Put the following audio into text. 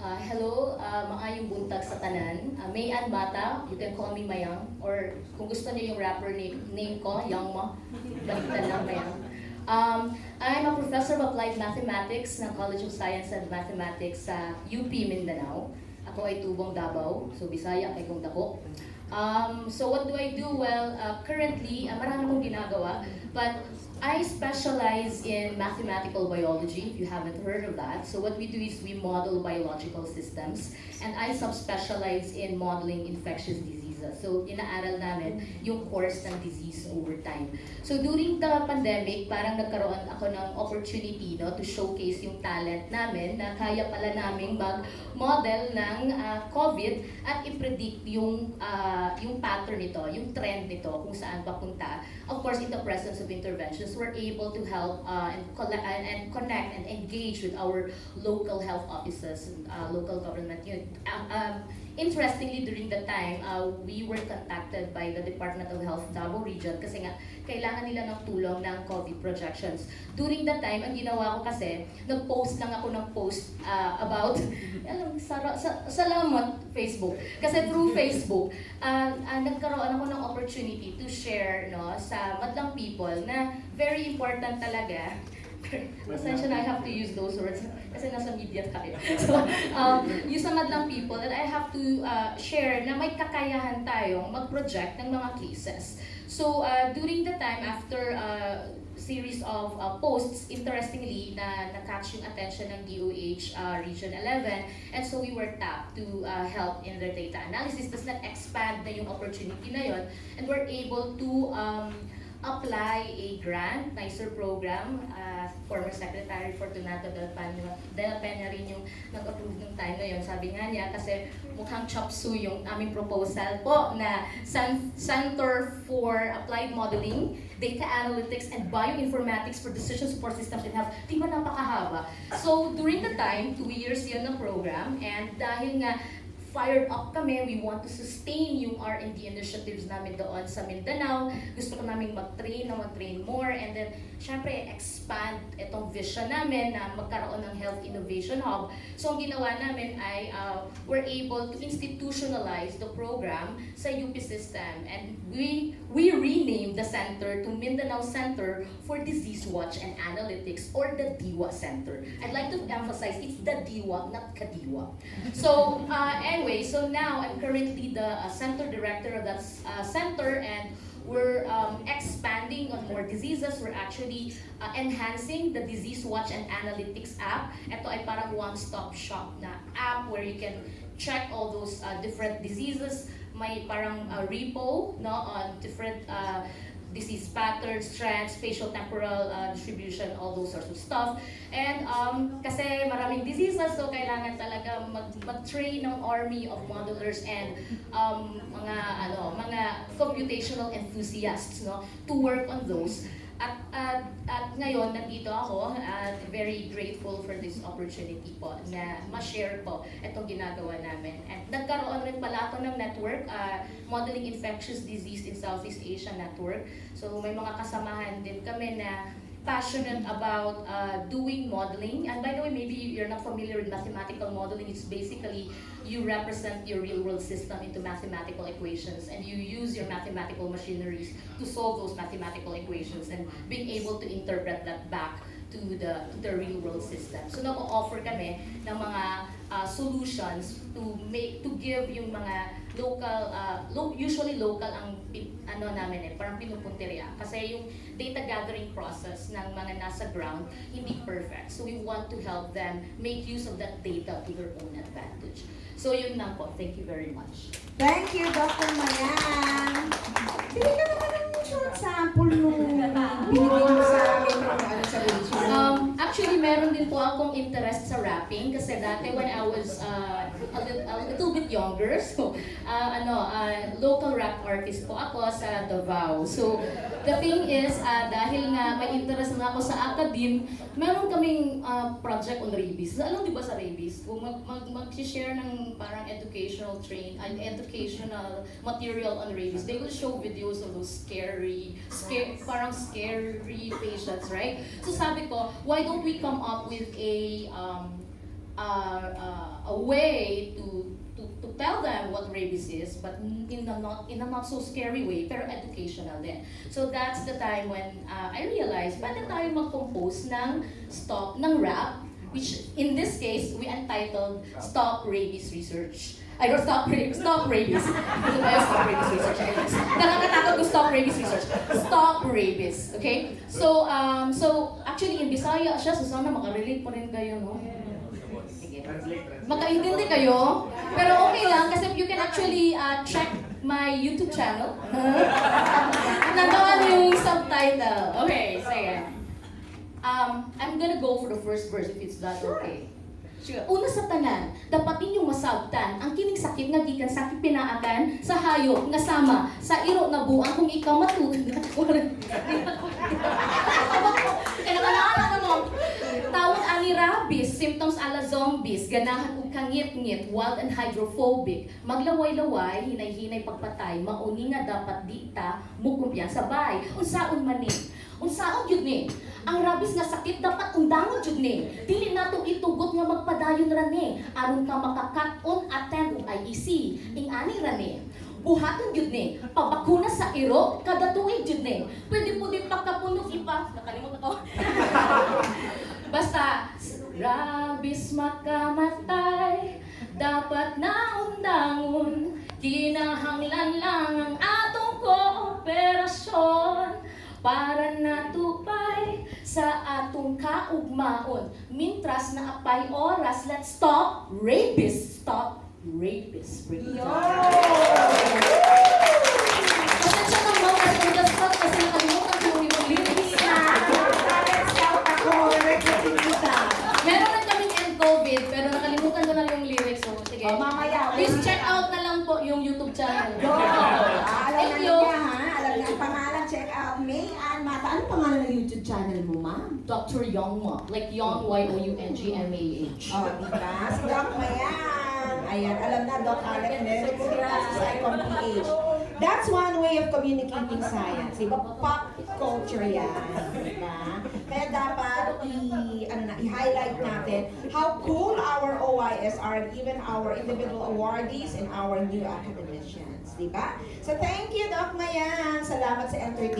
Hello, maayong buntag sa tanan. Mayan Bata, you can call me Mayang. Or kung gusto niyo yung rapper name ko, Young Mo. Baliktad lang Mayang. I'm a professor of applied mathematics ng College of Science and Mathematics sa UP Mindanao. Ako ay tubong Davao, so Bisaya kay kong dako. So what do I do? Well, currently, marami akong ginagawa, but I specialize in mathematical biology, if you haven't heard of that. So what we do is we model biological systems, and I subspecialize in modeling infectious diseases. So inaaral namin yung course ng disease over time. So during the pandemic, parang nagkaroon ako ng opportunity to showcase yung talent namin na kaya pala naming mag-model ng COVID at i-predict yung pattern nito, yung trend nito, kung saan papunta. Of course, in the presence of interventions, we're able to help and connect and engage with our local health offices, local government unit. Interestingly, during the time, we were contacted by the Department of Health Davao Region kasi nga kailangan nila ng tulong ng COVID projections. During that time, ang ginawa ko kasi, nag-post lang ako ng post about, salamat Facebook. Kasi through Facebook, nagkaroon ako ng opportunity to share sa madlang people na very important talaga. Pasensya na, I have to use those words kasi nasa media tayo. So, yung sa madlang people that I have to share na may kakayahan tayong mag-project ng mga cases. So, during the time, after series of posts, interestingly, na catch yung attention ng DOH Region 11, and so we were tapped to help in their data analysis. Tapos nag-expand na yung opportunity na yun, and we're able to apply a grant, NICER program. Former Secretary Fortunato Del Peña rin yung nag-approve ng time na yun. Sabi nga niya, kasi mukhang chop suey yung aming proposal po na Center for Applied Modeling, Data Analytics, and Bioinformatics for Decision Support Systems in Health. Di ba napakahaba? So during the time, 2 years yun ng program, and dahil nga fired up kami, we want to sustain yung R&D initiatives namin doon sa Mindanao. Gusto ko namin mag-train more, and then syempre expand itong vision namin na magkaroon ng Health Innovation Hub. So ang ginawa namin ay we're able to institutionalize the program sa UP system, and we renamed the center to Mindanao Center for Disease Watch and Analytics, or the DIWA Center. I'd like to emphasize it's the DIWA, not Kadiwa. So anyway, so now I'm currently the center director of that center, and we're expanding on more diseases. We're actually enhancing the Disease Watch and Analytics app. Ito ay parang one-stop shop na app where you can check all those different diseases. May parang repo on different disease patterns, trends, spatial temporal distribution, all those sorts of stuff. And kasi maraming diseases, so kailangan talaga mag-train ng army of modelers and mga computational enthusiasts to work on those. At ngayon, nandito ako at very grateful for this opportunity po na ma-share po itong ginagawa namin. At nagkaroon rin pala ako ng network, Modeling Infectious Disease in Southeast Asia Network. So may mga kasamahan din kami na passionate about doing modeling. And by the way, maybe you're not familiar with mathematical modeling. It's basically you represent your real-world system into mathematical equations, and you use your mathematical machineries to solve those mathematical equations and being able to interpret that back to the real-world system. So nag-offer kami ng mga solutions to give yung mga local, usually local ang namin parang pinupuntirya. Kasi yung data gathering process ng mga nasa ground, hindi perfect. So we want to help them make use of that data to their own advantage. So yun lang po. Thank you very much. Thank you, Dr. Mayang. Bili ka naman ng short sample nung binigay mo sa amin sa relation. Actually, meron din po akong interest sa rapping kasi dati when I was a little bit younger, so local rap artist po ako sa Davao. So the thing is, dahil nga may interest na ako sa academe, meron kaming project on rabies. Alam di ba sa rabies? Kung mag-share ng parang educational material on rabies, they will show videos of those parang scary patients, right? So sabi ko, why don't we come up with a a way to tell them what rabies is, but in a not so scary way, pero educational din. So that's the time when I realized, pwede tayo mag-compose ng rap, which in this case, we entitled Stop Rabies Research. I don't stop rabies. Stop rabies research. Nakakatakot ko stop rabies research. Stop rabies. Okay? So actually in Bisaya siya, so sana makarelate pa rin kayo, no? Sige. Makaintindi kayo, pero okay lang kasi you can actually check my YouTube channel. Nagawa niyo yung subtitle. Okay, sige. I'm gonna go for the first verse if it's that okay. Sure. Una sa tanan, dapat ninyong masabtan ang kining sakit nga gikan sakit pinaakan sa hayop nga sama sa iro na buang kung ikaw matugod. Kaya mo, tawag ani rabies, symptoms ala zombies, ganahan ug kangit-ngit, wild and hydrophobic, maglaway-laway, hinay-hinay pagpatay, mauni nga dapat di ta mukumpyan sabay. Unsaon man ni? Unsaon yun ni? Ang rabies nga sakit dapat undangon jud ni. Dili nato itugot nga magpadayon ra ni aron ka makakat-on attend og IEC. Ing-ani ra ni. Buhaton jud ni. Pabakuna sa iro kada tuig jud ni. Pwede po din pagkapunog ipa. Nakalimot ako. Basta rabies makamatay dapat na undangon. Kinahanglan lang ang atong kooperasyon para natupay sa atong kaugmaon. Mintras na apay oras, let's stop rabies. Stop rabies. Pasensya ng mga stop kasi nakalimutan ko yung ibang lyrics. Meron na kaming end COVID, pero nakalimutan ko na yung lyrics. So, sige. Mamaya. Please check out na lang po yung YouTube channel. Alam na niya ha. Alam na ang pangalan. Check out May Ann Mata. Ano pangalan ng YouTube channel mo, ma'am? Dr. Youngma, like Young, Y-O-U-N-G-M-A-H. Oh, diba? Si Doc Mayan. Ayan, alam na, Doc Alec Merrick sila sa Psychom PH. That's one way of communicating science. Diba? Pop culture yan. Diba? Kaya dapat i-highlight natin how cool our OIS are and even our individual awardees and our new academicians. Diba? So thank you, Doc Mayan. Salamat sa entertainment.